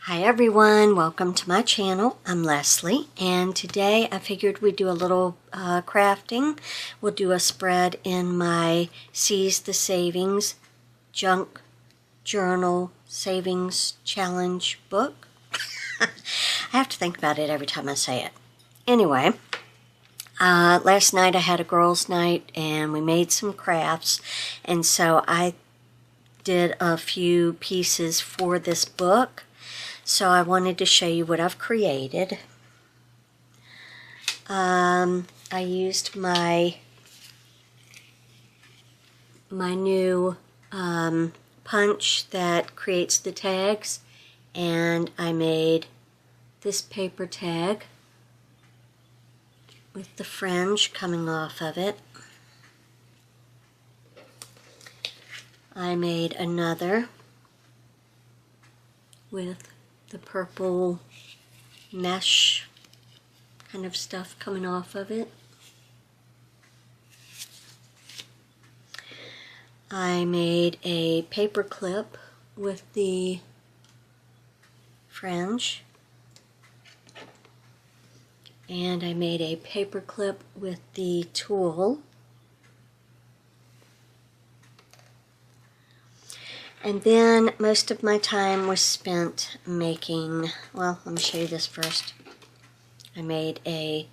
Hi everyone, welcome to my channel. I'm Leslie, and today I figured we'd do a little crafting. We'll do a spread in my Seize the Savings Junk Journal Savings Challenge book. I have to think about it every time I say it. Anyway, last night I had a girls' night and we made some crafts, and so I did a few pieces for this book. So I wanted to show you what I've created. I used my new punch that creates the tags, and I made this paper tag with the fringe coming off of it. I made another with the purple mesh kind of stuff coming off of it. I made a paper clip with the fringe, and I made a paper clip with the tulle. And then most of my time was spent making, well, let me show you this first. I made a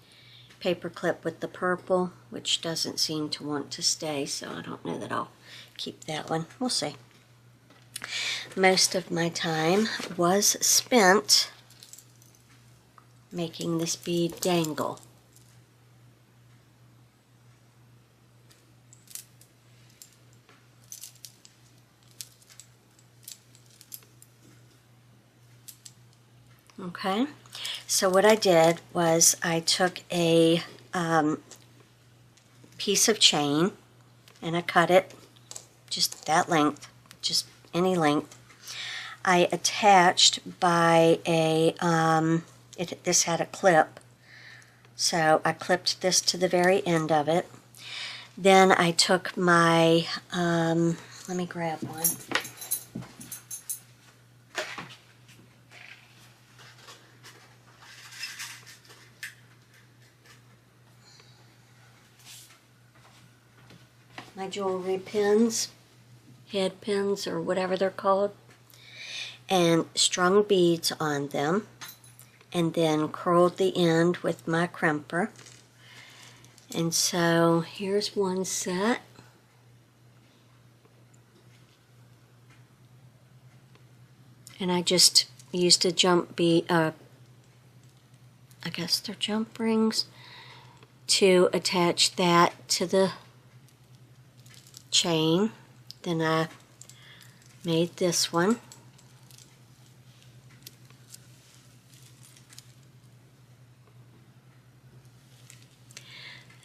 paper clip with the purple, which doesn't seem to want to stay, so I don't know that I'll keep that one. We'll see. Most of my time was spent making this bead dangle. Okay, so what I did was I took a piece of chain and I cut it just that length, just any length. I attached by a, this had a clip, so I clipped this to the very end of it. Then I took my, let me grab one. My jewelry pins, head pins, or whatever they're called, and strung beads on them, and then curled the end with my crimper. And so here's one set. And I just used a jump bead, I guess they're jump rings, to attach that to the chain. Then I made this one.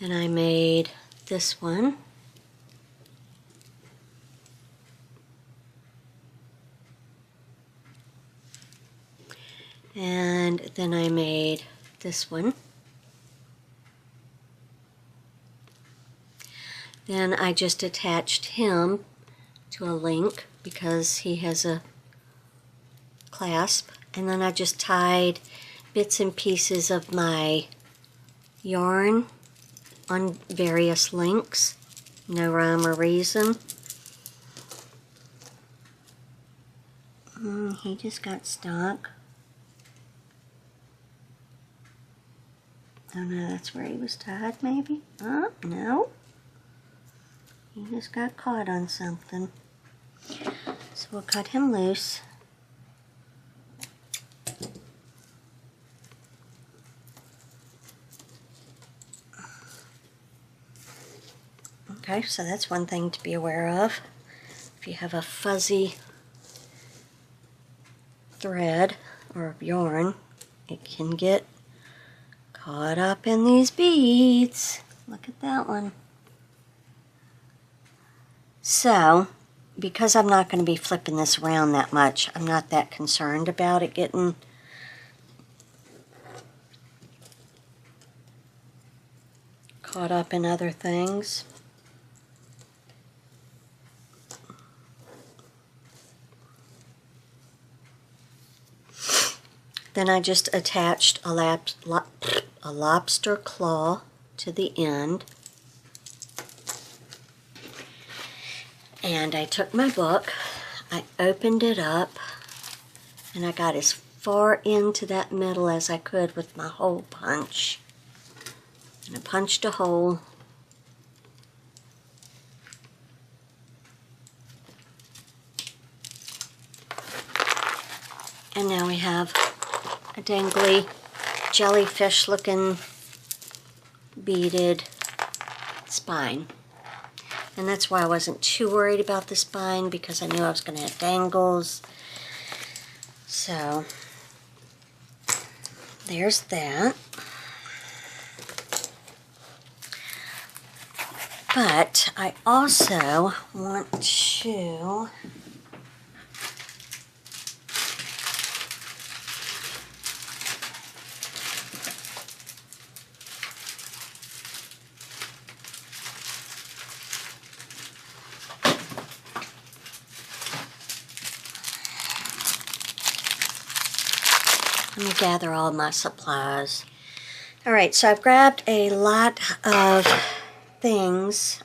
Then I made this one. And then I made this one. Then I just attached him to a link because he has a clasp. And then I just tied bits and pieces of my yarn on various links. No rhyme or reason. He just got stuck. Oh no, that's where he was tied maybe? No. He just got caught on something. So we'll cut him loose. Okay, so that's one thing to be aware of. If you have a fuzzy thread or yarn, it can get caught up in these beads. Look at that one. So, because I'm not going to be flipping this around that much, I'm not that concerned about it getting caught up in other things. Then I just attached a lobster claw to the end. And I took my book, I opened it up, and I got as far into that middle as I could with my hole punch. And I punched a hole. And now we have a dangly jellyfish looking beaded spine. And that's why I wasn't too worried about the spine, because I knew I was going to have dangles. So there's that. But I also want to let me gather all my supplies. Alright, so I've grabbed a lot of things.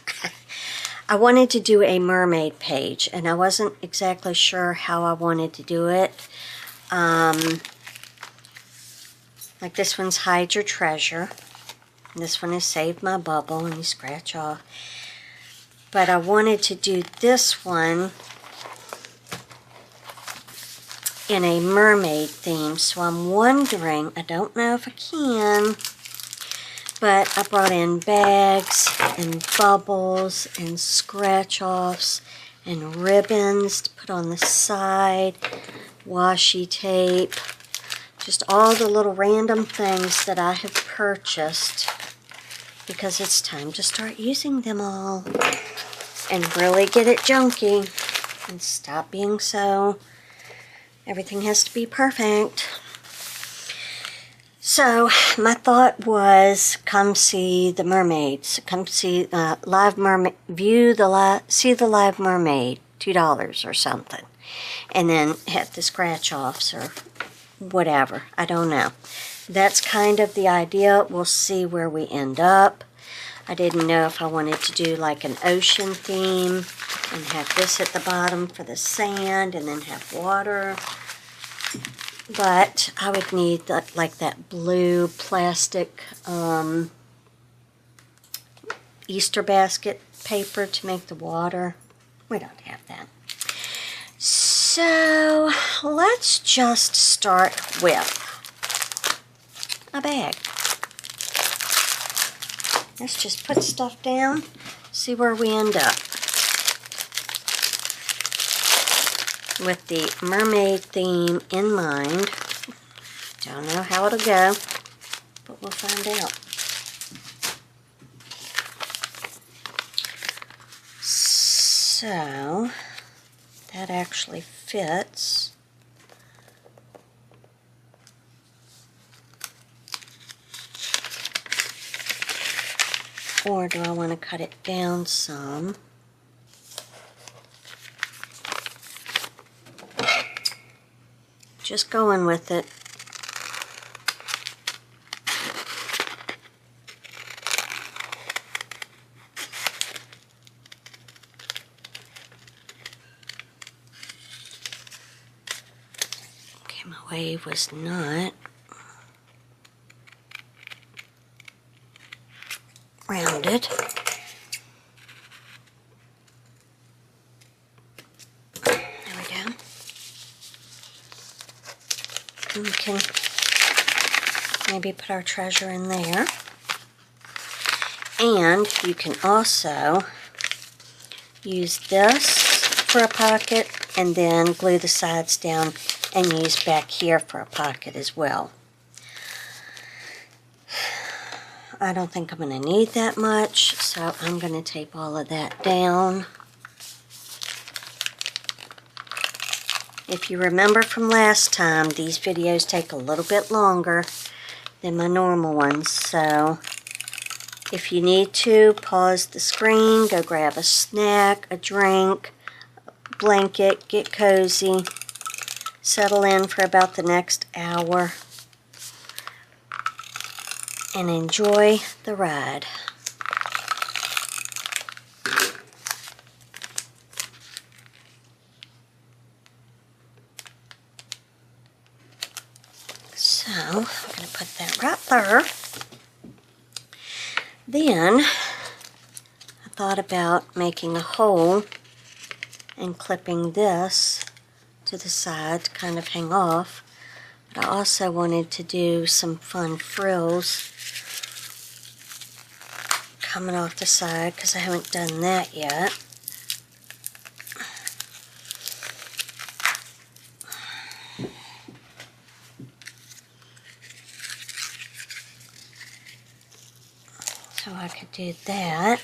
I wanted to do a mermaid page, and I wasn't exactly sure how I wanted to do it. Like this one's Hide Your Treasure. This one is Save My Bubble, and you scratch off. But I wanted to do this one in a mermaid theme, so I'm wondering, I don't know if I can, but I brought in bags and bubbles and scratch-offs and ribbons to put on the side, washi tape, just all the little random things that I have purchased, because it's time to start using them all and really get it junky and stop being so everything has to be perfect. So my thought was, come see the mermaids. Come see live mermaid. See the live mermaid. $2 or something, and then have the scratch offs or whatever. I don't know. That's kind of the idea. We'll see where we end up. I didn't know if I wanted to do like an ocean theme and have this at the bottom for the sand, and then have water. But I would need like that blue plastic Easter basket paper to make the water. We don't have that. So let's just start with a bag. Let's just put stuff down, see where we end up. With the mermaid theme in mind. Don't know how it'll go, but we'll find out. So, that actually fits. Or do I want to cut it down some? Just going with it. Okay, my wave was not rounded. We can maybe put our treasure in there. And you can also use this for a pocket and then glue the sides down and use back here for a pocket as well. I don't think I'm going to need that much, so I'm going to tape all of that down. If you remember from last time, these videos take a little bit longer than my normal ones, so if you need to, pause the screen, go grab a snack, a drink, a blanket, get cozy, settle in for about the next hour. and enjoy the ride. So, I'm going to put that right there. Then, I thought about making a hole and clipping this to the side to kind of hang off. But I also wanted to do some fun frills coming off the side because I haven't done that yet. So I could do that.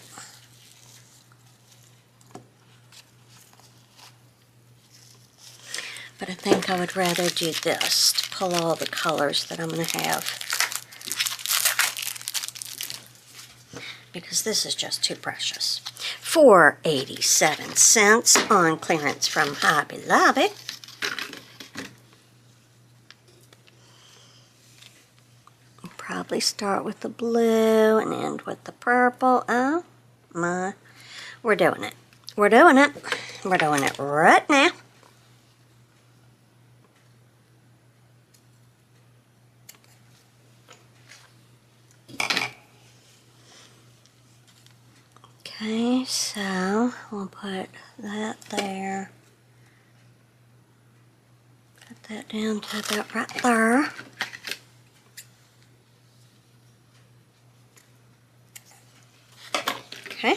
But I think I would rather do this to pull all the colors that I'm going to have. Because this is just too precious. For 87 cents on clearance from Hobby Lobby. Probably start with the blue and end with the purple. Oh my. We're doing it. We're doing it. We're doing it right now. Okay, so we'll put that there. Put that down to about right there. Okay.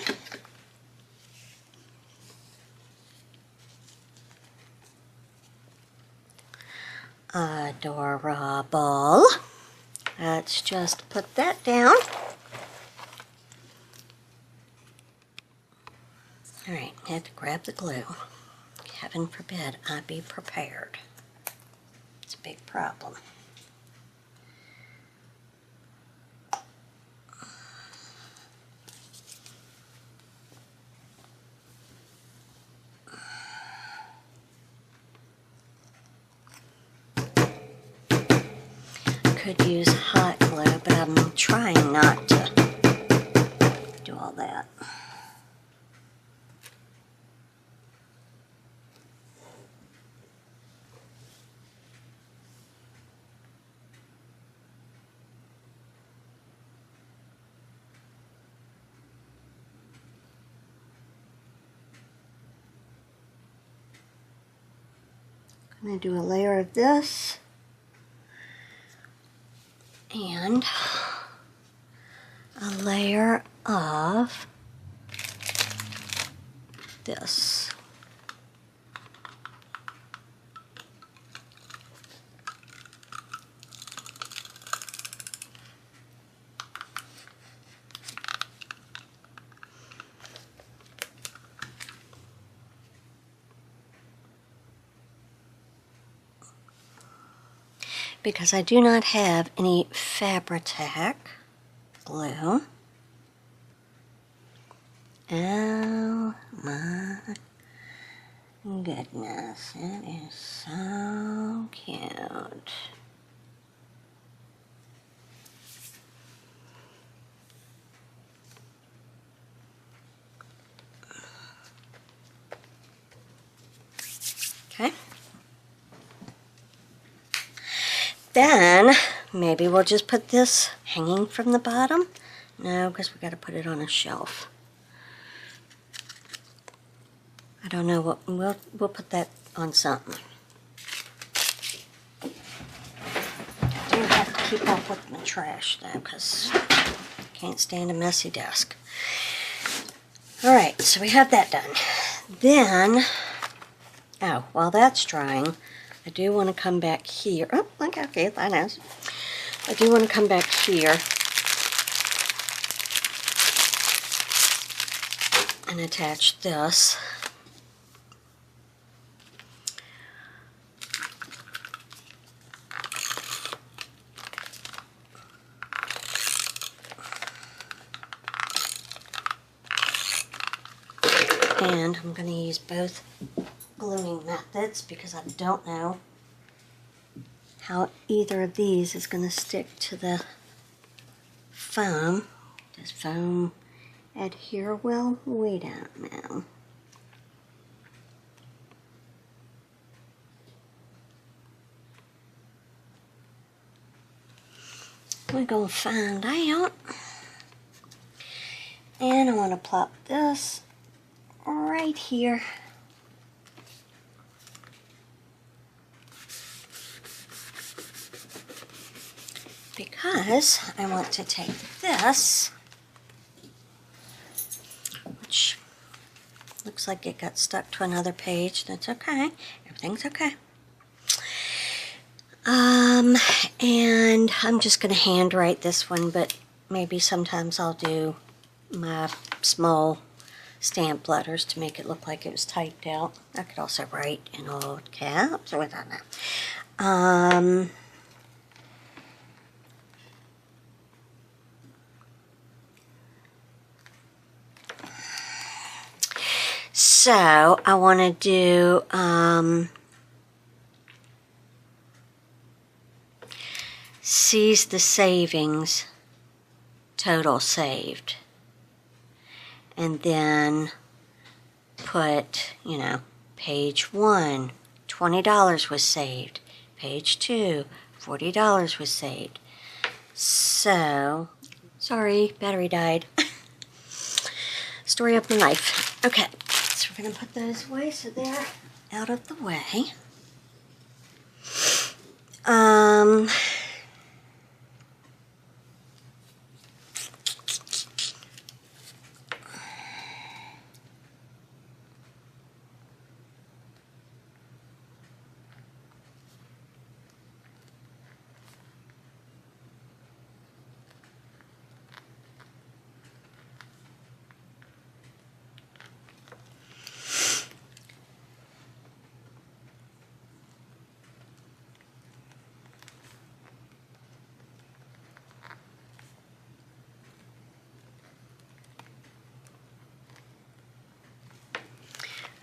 Adorable. Let's just put that down. Alright, I have to grab the glue. Heaven forbid I be prepared. It's a big problem. Could use hot glue, but I'm trying not to do all that. I'm going to do a layer of this and a layer of this. Because I do not have any Fabri-Tac glue. Oh my goodness, it is so cute. Okay. Then, maybe we'll just put this hanging from the bottom. No, because we got to put it on a shelf. I don't know what, we'll put that on something. I do have to keep up with my trash though, because I can't stand a messy desk. Alright, so we have that done. Then, oh, while that's drying, I do want to come back here. Oh, look how cute that is. I do want to come back here and attach this. And I'm going to use both gluing methods because I don't know how either of these is going to stick to the foam. Does foam adhere well? We don't know. We're going to find out. And I want to plop this right here. Because I want to take this, which looks like it got stuck to another page. That's okay. Everything's okay. And I'm just going to handwrite this one, but maybe sometimes I'll do my small stamp letters to make it look like it was typed out. I could also write in old caps or without that. So I want to do seize the savings, total saved, and then put, you know, page 1, $20 was saved, page 2, $40 was saved. So, sorry, battery died. Story of my life. Okay, so we're going to put those away so they're out of the way.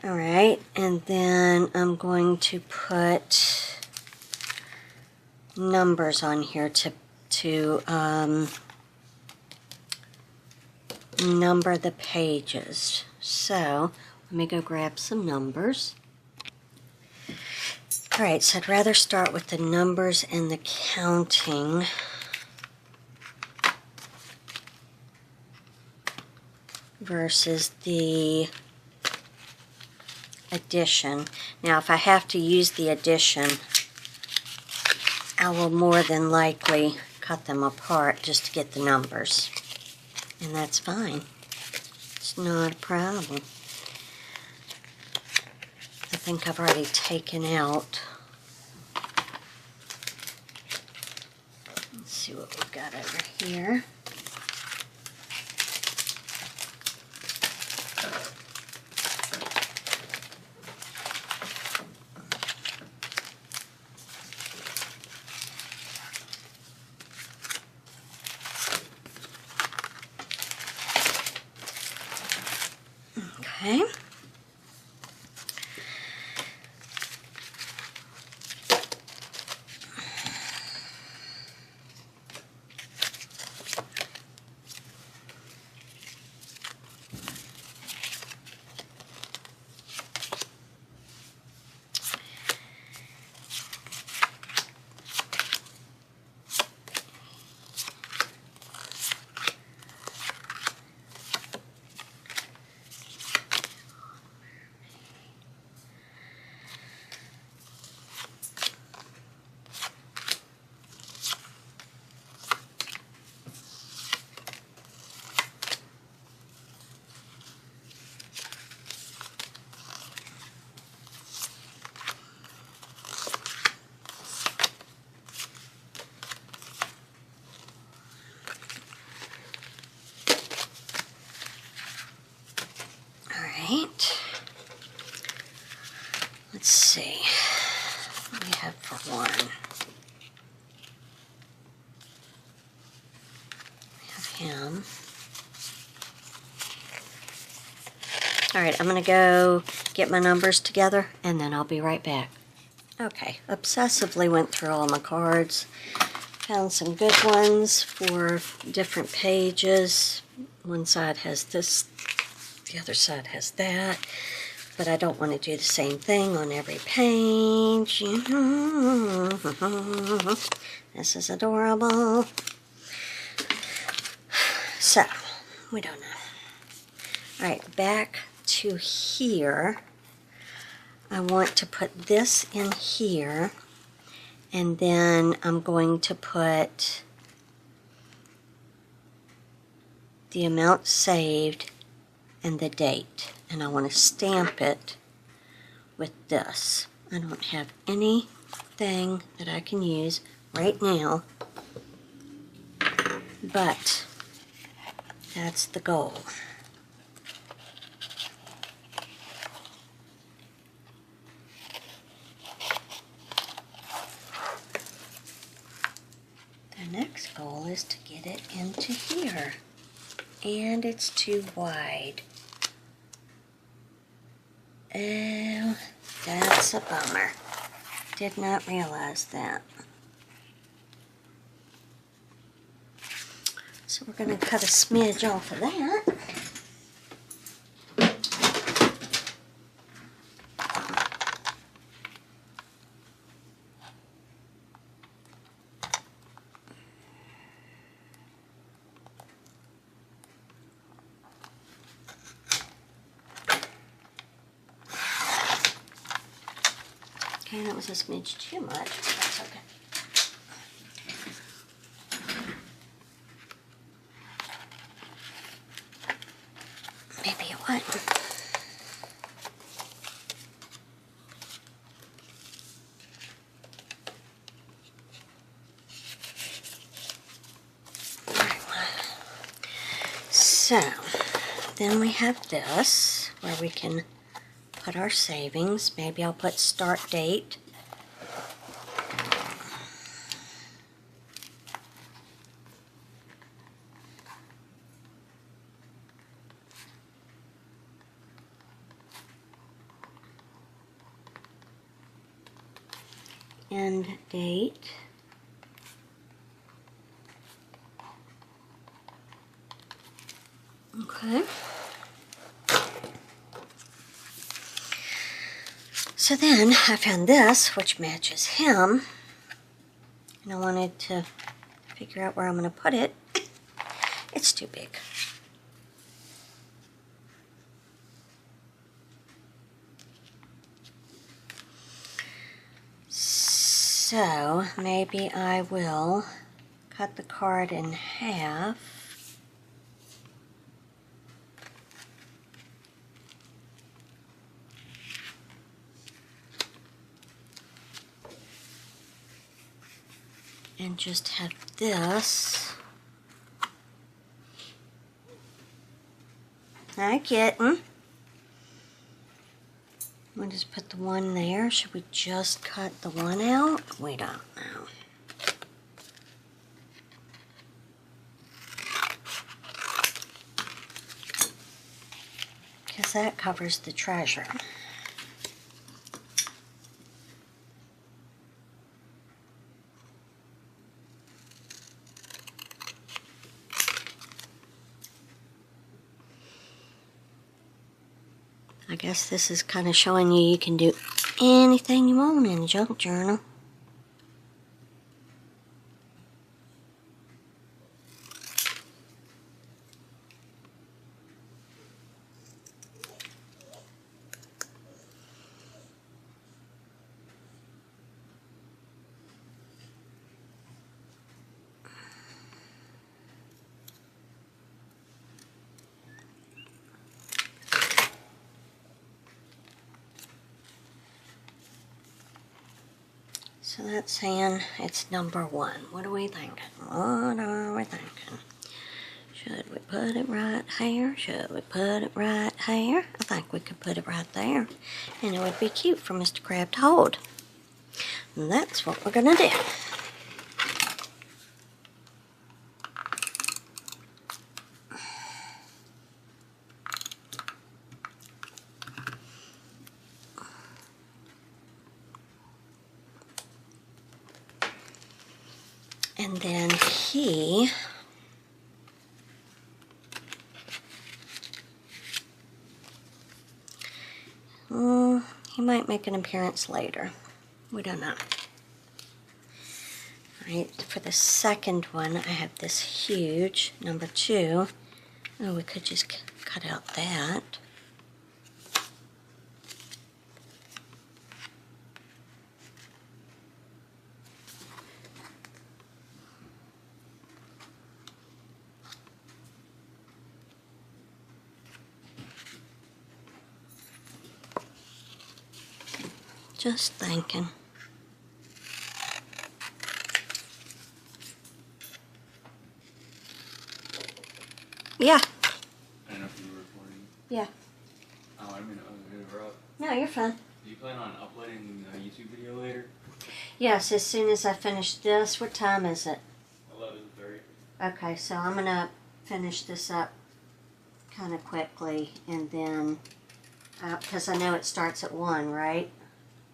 All right, and then I'm going to put numbers on here to number the pages. So let me go grab some numbers. All right, so I'd rather start with the numbers and the counting. Versus the addition. Now, if I have to use the addition, I will more than likely cut them apart just to get the numbers. And that's fine. It's not a problem. I think I've already taken out. Let's see what we've got over here. Okay. Let's see. What do we have for one? We have him. All right, I'm going to go get my numbers together, and then I'll be right back. Okay, obsessively went through all my cards. Found some good ones for different pages. One side has this, the other side has that. But I don't want to do the same thing on every page. This is adorable. So, we don't know. Alright, back to here. I want to put this in here. And then I'm going to put the amount saved and the date. And I want to stamp it with this. I don't have anything that I can use right now, but that's the goal. The next goal is to get it into here, and it's too wide. Oh, that's a bummer. Did not realize that. So we're going to cut a smidge off of that. Okay, that was a smidge too much, but that's okay. Maybe it wasn't. So, then we have this, where we can put our savings. Maybe I'll put start date. End date. Okay. So then I found this, which matches him, and I wanted to figure out where I'm going to put it. It's too big. So maybe I will cut the card in half. And just have this. Hi, kitten. We'll just put the one there. Should we just cut the one out? We don't know. Because that covers the treasure. I guess this is kind of showing you can do anything you want in a junk journal. So that's saying it's number 1. What are we thinking? What are we thinking? Should we put it right here? Should we put it right here? I think we could put it right there. And it would be cute for Mr. Crab to hold. And that's what we're going to do. And then he might make an appearance later. We don't know. Alright, for the second one, I have this huge number 2. Oh, we could just cut out that. Just thinking. Yeah. I don't know if you were recording. Yeah. Oh, I didn't interrupt. No, you're fine. Do you plan on uploading a YouTube video later? Yes, as soon as I finish this. What time is it? 11:30. Okay, so I'm going to finish this up kind of quickly, and then, because I know it starts at 1, right?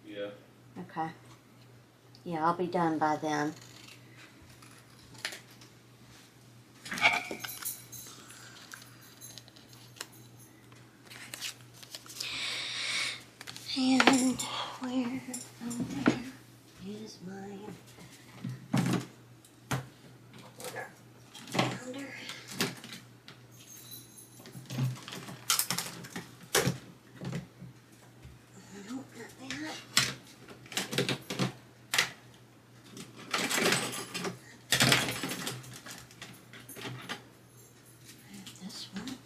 Yeah. Okay. Yeah, I'll be done by then. And where is my quarter pounder? No, not that. I have this one.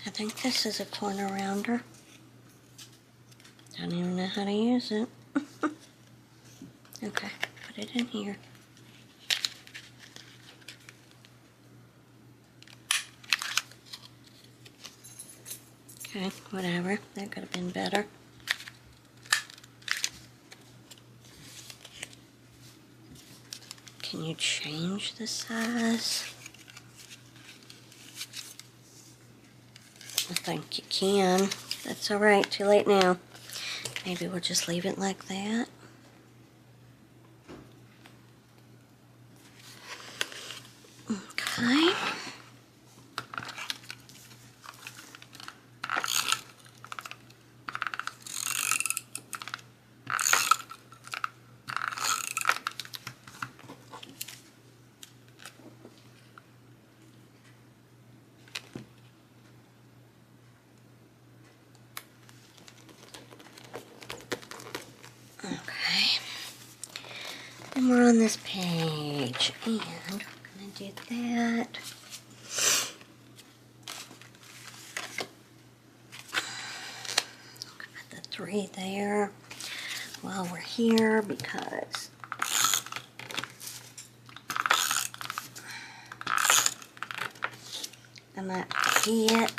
I think this is a corner rounder. Don't even know how to use it. Okay, put it in here. Okay, whatever. That could have been better. Can you change the size? I think you can. That's alright, too late now. Maybe we'll just leave it like that. Okay. Okay. And we're on this page, and we're going to do that. Put the 3 there while we're here, because I might forget.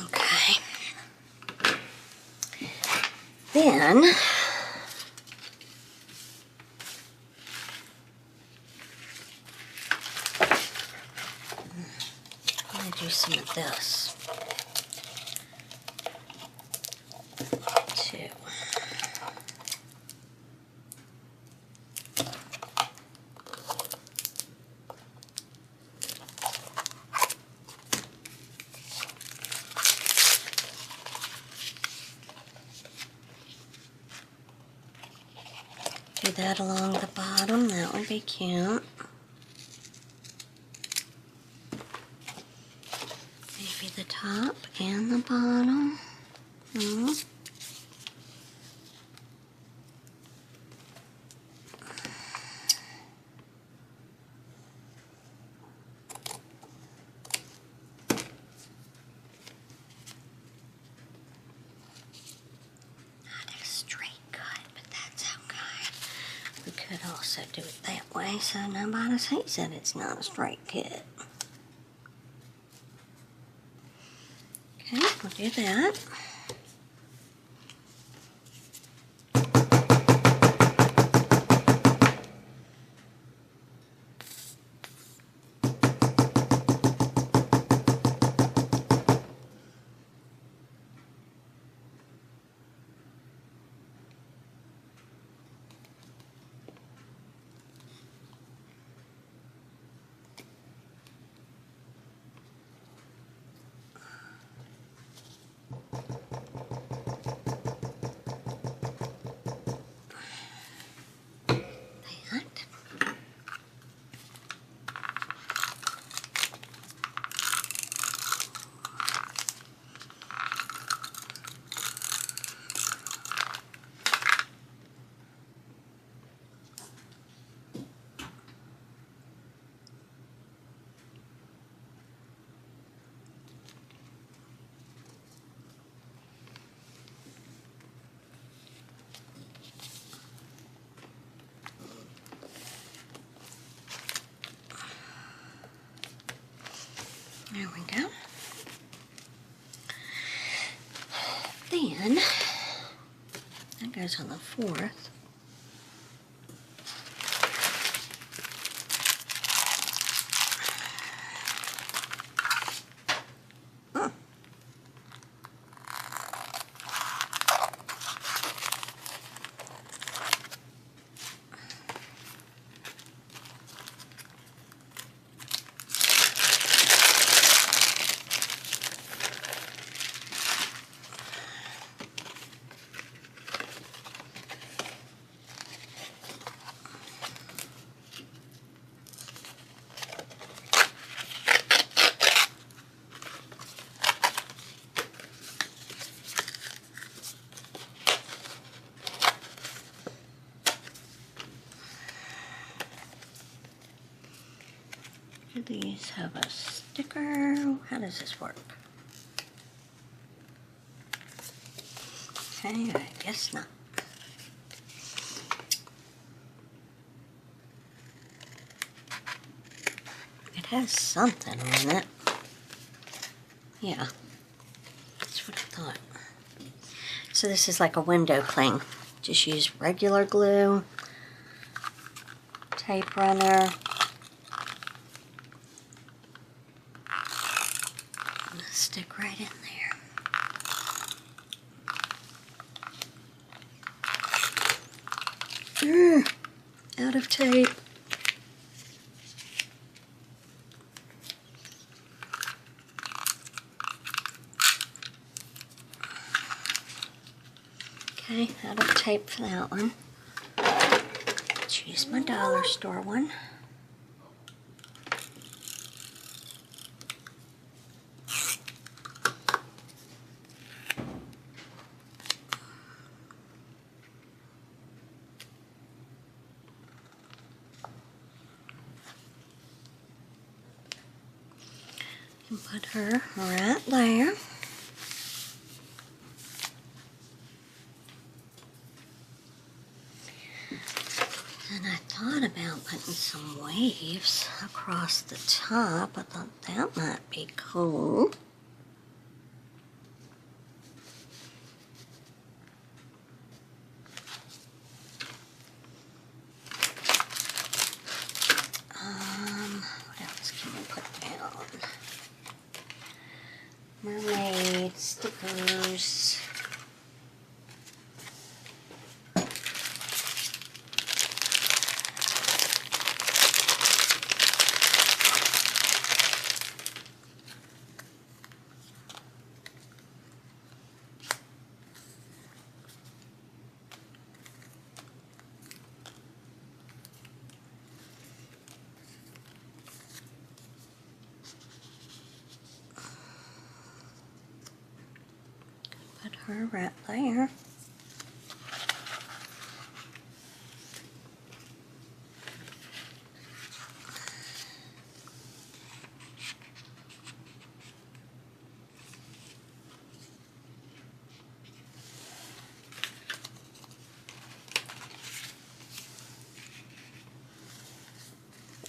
Okay. Then I'm going to do some of this too. Do that along the bottom, that would be cute. Maybe the top and the bottom. Not a straight cut, but that's okay. We could also do it that way so nobody sees that it's not a straight cut. Okay, we'll do that. There we go. Then, that goes on the 4th. Do these have a sticker? How does this work? Okay, I guess not. It has something on it. Yeah, that's what I thought. So this is like a window cling. Just use regular glue, tape runner, and stick right in there. Out of tape. Okay, out of tape for that one. Let's use my dollar store one. And put her right there. And I thought about putting some waves across the top. I thought that might be cool. What else can we put down? Mermaid stickers. Put her right there.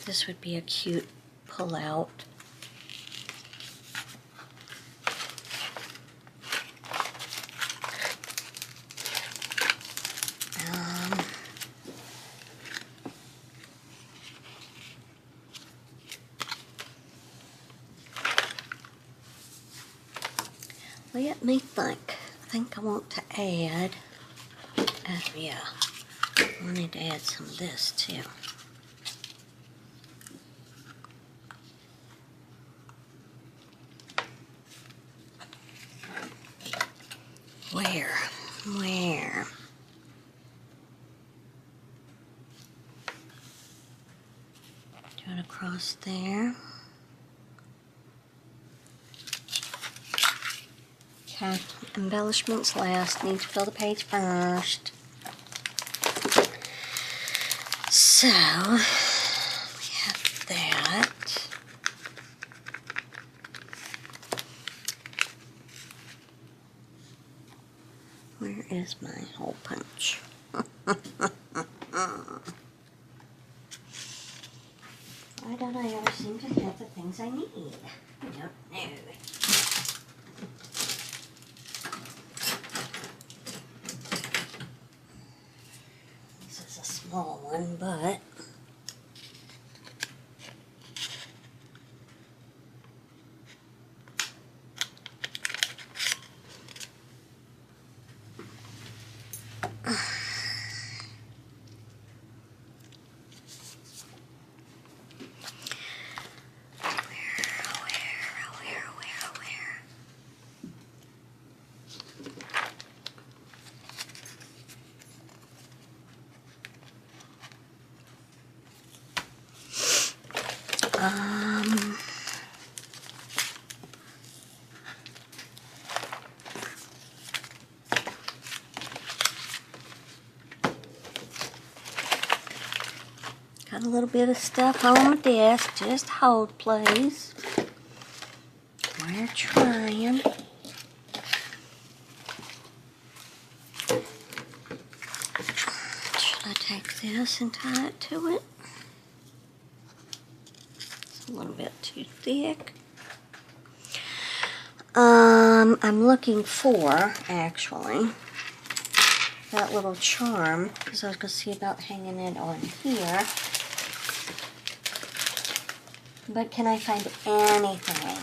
This would be a cute pull-out. Let me think. I think I want to add, oh yeah, I need to add some of this too. Where? Do it across there. Okay, embellishments last. Need to fill the page first. So, we have that. Where is my hole punch? Why don't I ever seem to have the things I need? Yep. one, but where? Got a little bit of stuff on my desk. Just hold, please. We're trying. Should I take this and tie it to it? It's a little bit too thick. I'm looking for, actually, that little charm, because I was going to see about hanging it on here. But can I find anything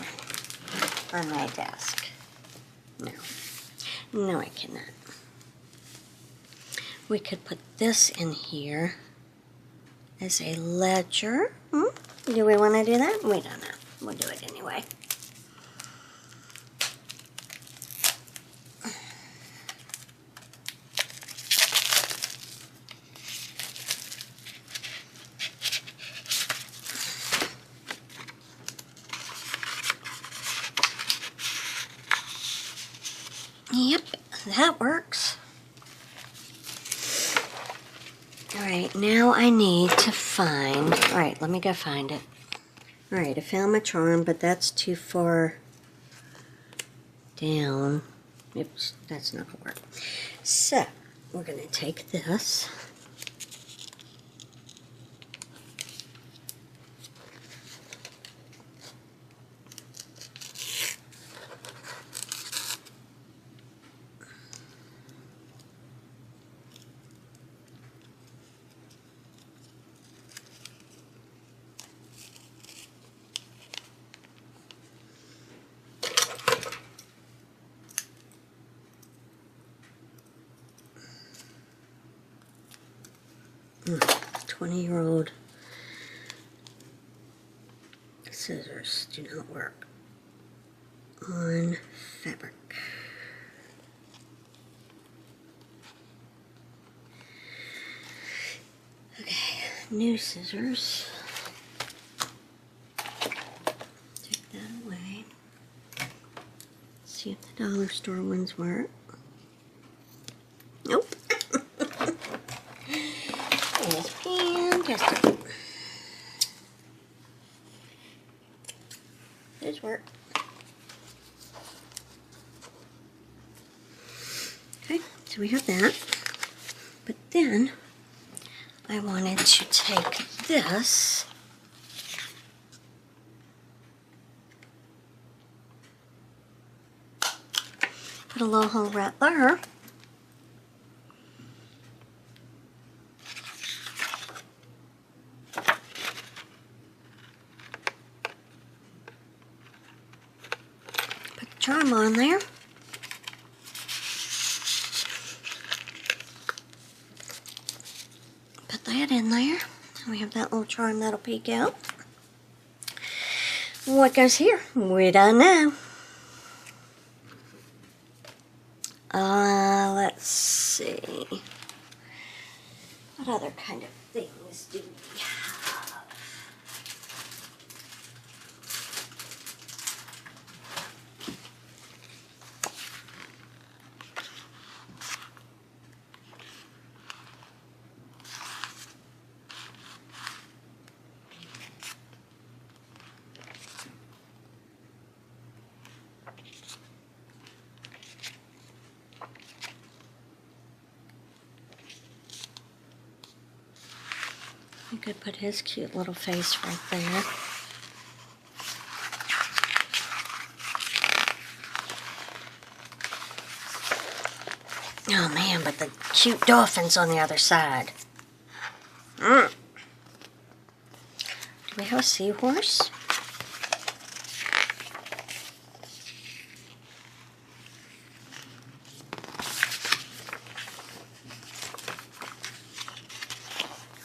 on my desk? No. No, I cannot. We could put this in here as a ledger. Do we want to do that? We don't know. We'll do it anyway. Yep, that works. Alright, now I need to find... Alright, let me go find it. Alright, I found my charm, but that's too far down. Oops, that's not going to work. So, we're going to take this. Mm, 20-year-old scissors do not work on fabric. Okay, new scissors. Take that away. See if the dollar store ones work. Nope. It's fantastic. Those work. Okay, so we have that. But then I wanted to take this put a little hole right there. Put the charm on there. Put that in there. We have that little charm that'll peek out. What goes here? We don't know. Let's see. What other kind of things do we have? We could put his cute little face right there. Oh man, but the cute dolphin's on the other side. Do we have a seahorse?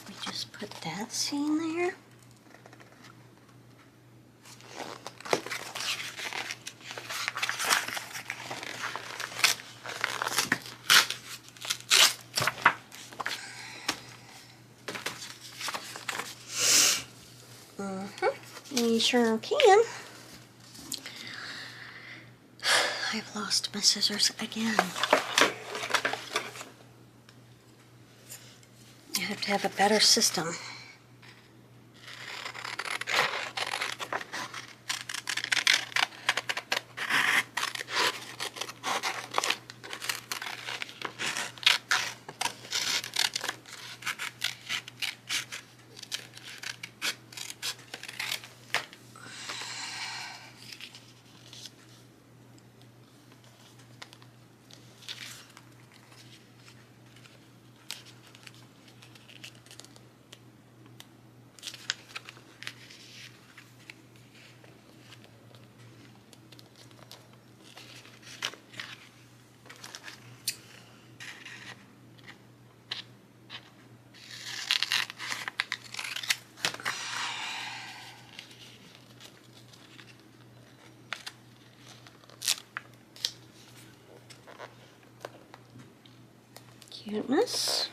We just put that scene there. We sure can. I've lost my scissors again. I have to have a better system. Cuteness.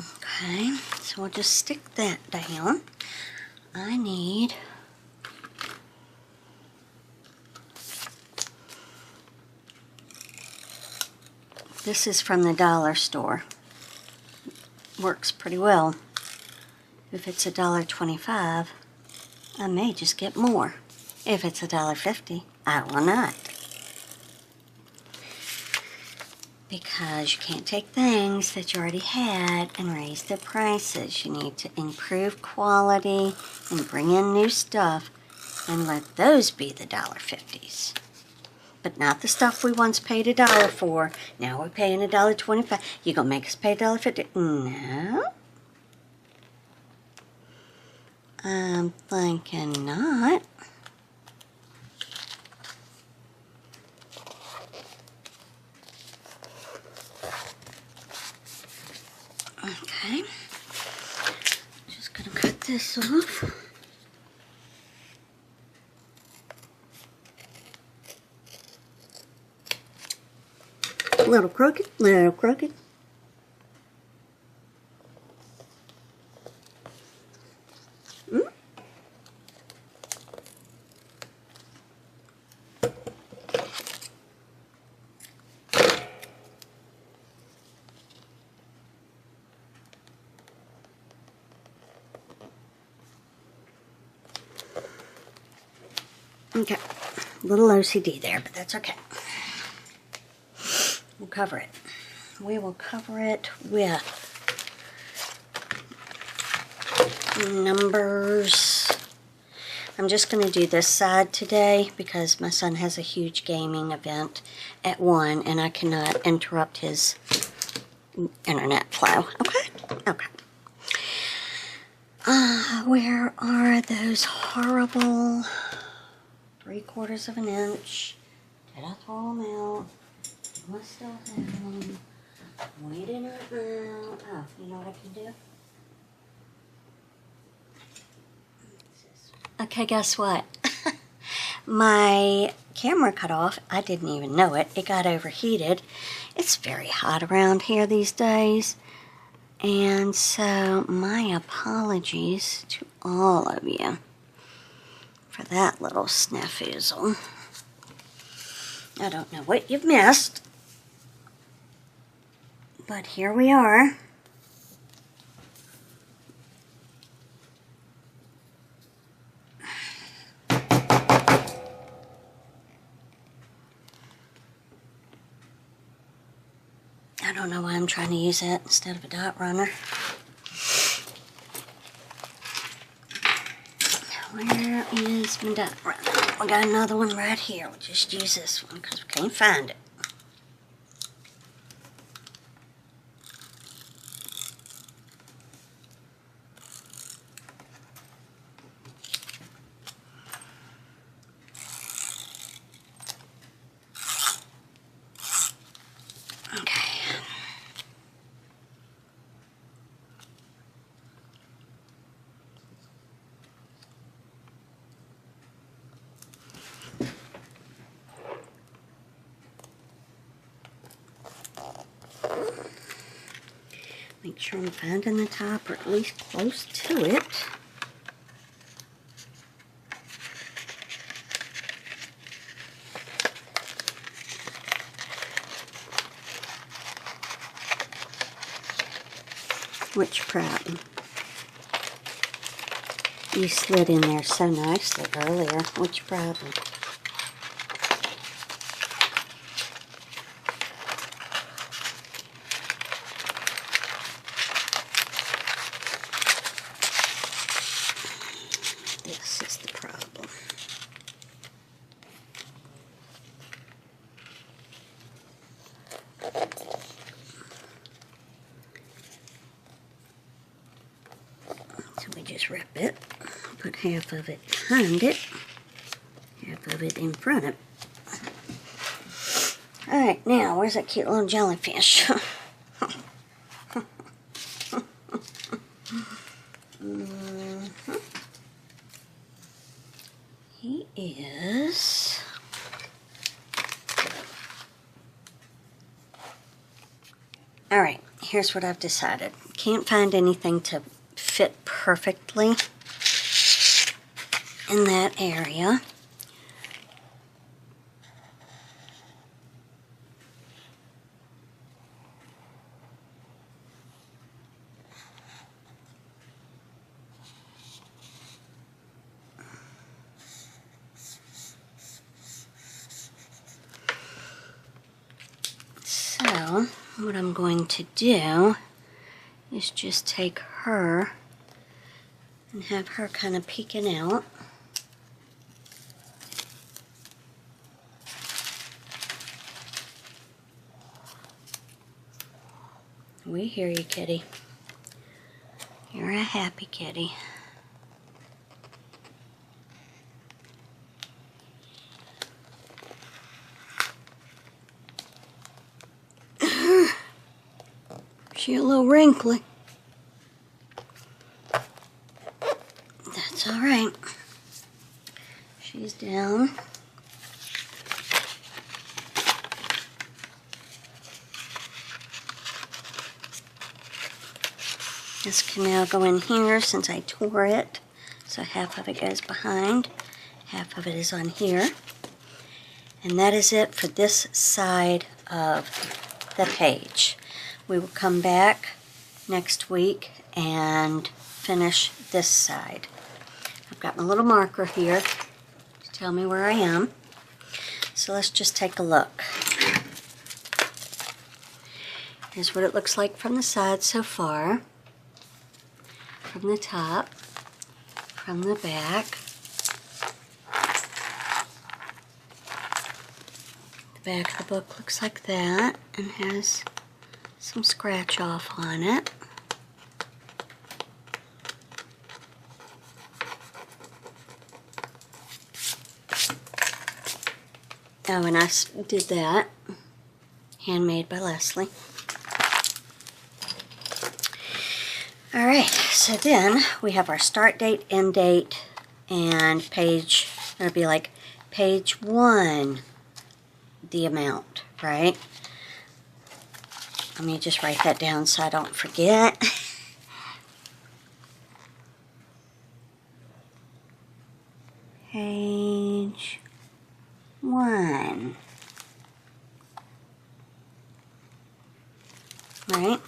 Okay, so we'll just stick that down. I need this is from the dollar store. Works pretty well. If it's $1.25, I may just get more. If it's $1.50, I will not. Because you can't take things that you already had and raise the prices. You need to improve quality and bring in new stuff and let those be the $1.50s. But not the stuff we once paid $1 for. Now we're paying $1.25. You gonna make us pay $1.50? No. I'm thinking not. Okay. Just gonna cut this off. Little crooked, little crooked. Okay, a little OCD there, but that's okay. We'll cover it. We will cover it with numbers. I'm just going to do this side today because my son has a huge gaming event at 1 and I cannot interrupt his internet flow. Okay? Okay. Where are those horrible 3/4 of an inch? Did I throw them out? Do I still have them? We did not know. Oh, you know what I can do? Okay, guess what? My camera cut off. I didn't even know it. It got overheated. It's very hot around here these days. And so, my apologies to all of you for that little snafuzzle. I don't know what you've missed, but here we are. don't know why I'm trying to use that instead of a dot runner. Where is my dot runner? We got another one right here. We'll just use this one because we can't find it. Make sure I'm finding the top, or at least close to it. Which problem? You slid in there so nicely earlier. Which problem? This is the problem. So we just rip it, put half of it behind it, half of it in front of it. Alright, now where's that cute little jellyfish? He is... Alright, here's what I've decided. Can't find anything to fit perfectly in that area. So, what I'm going to do is just take her and have her kind of peeking out. We hear you, kitty. You're a happy kitty. She a little wrinkly. That's all right. She's down. This can now go in here since I tore it. So half of it goes behind, half of it is on here. And that is it for this side of the page. We will come back next week and finish this side. I've got my little marker here to tell me where I am. So let's just take a look. Here's what it looks like from the side so far. From the top, from the back. The back of the book looks like that and has some scratch off on it. Oh, and I did that. Handmade by Leslie. Alright, so then we have our start date, end date, and page. It'll be like page 1, the amount, right? Let me just write that down so I don't forget. Page 1. Right?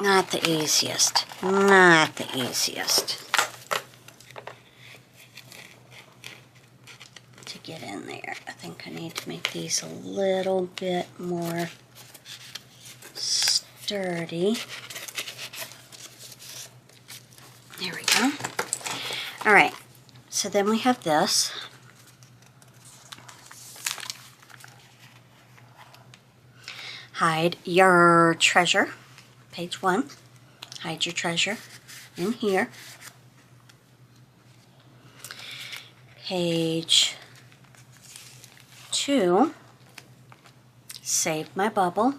Not the easiest. Not the easiest to get in there. I think I need to make these a little bit more sturdy. There we go. All right, so then we have this. Hide your treasure. Page 1. Hide your treasure in here. Page 2. Save my bubble.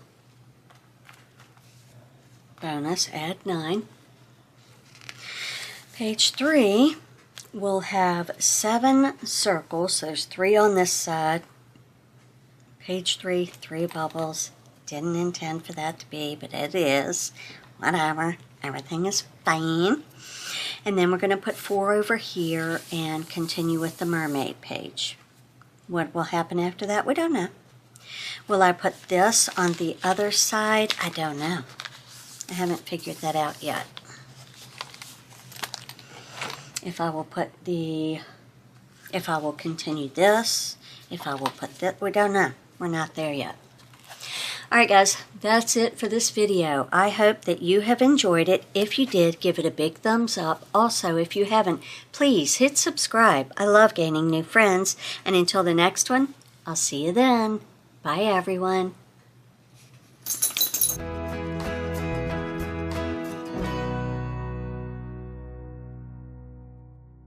Bonus, add 9. Page 3 will have 7 circles. There's 3 on this side. Page 3, 3 bubbles. Didn't intend for that to be, but it is. Whatever. Everything is fine. And then we're going to put 4 over here and continue with the mermaid page. What will happen after that? We don't know. Will I put this on the other side? I don't know. I haven't figured that out yet. If I will continue this, if I will put that, we don't know. We're not there yet. Alright guys, that's it for this video. I hope that you have enjoyed it. If you did, give it a big thumbs up. Also, if you haven't, please hit subscribe. I love gaining new friends. And until the next one, I'll see you then. Bye everyone.